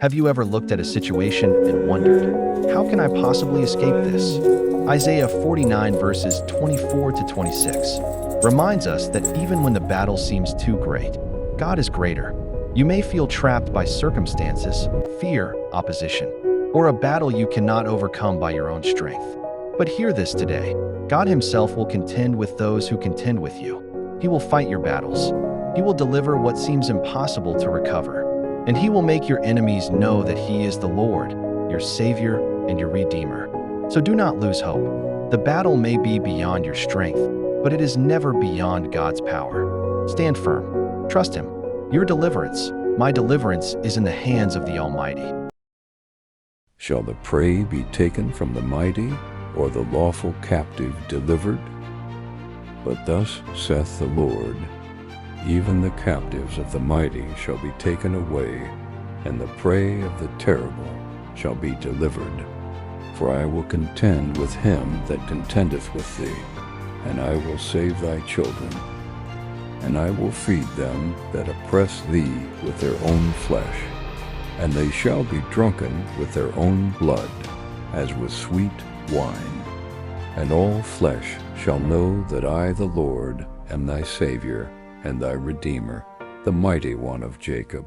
Have you ever looked at a situation and wondered, how can I possibly escape this? Isaiah 49 verses 24 to 26 reminds us that even when the battle seems too great, God is greater. You may feel trapped by circumstances, fear, opposition, or a battle you cannot overcome by your own strength. But hear this today. God Himself will contend with those who contend with you. He will fight your battles. He will deliver what seems impossible to recover. And He will make your enemies know that He is the Lord, your Savior and your Redeemer. So do not lose hope. The battle may be beyond your strength, but it is never beyond God's power. Stand firm. Trust Him. Your deliverance, my deliverance, is in the hands of the Almighty. Shall the prey be taken from the mighty, or the lawful captive delivered? But thus saith the Lord, even the captives of the mighty shall be taken away, and the prey of the terrible shall be delivered. For I will contend with him that contendeth with thee, and I will save thy children. And I will feed them that oppress thee with their own flesh, and they shall be drunken with their own blood, as with sweet wine. And all flesh shall know that I, the Lord, am thy Savior, and thy Redeemer, the Mighty One of Jacob.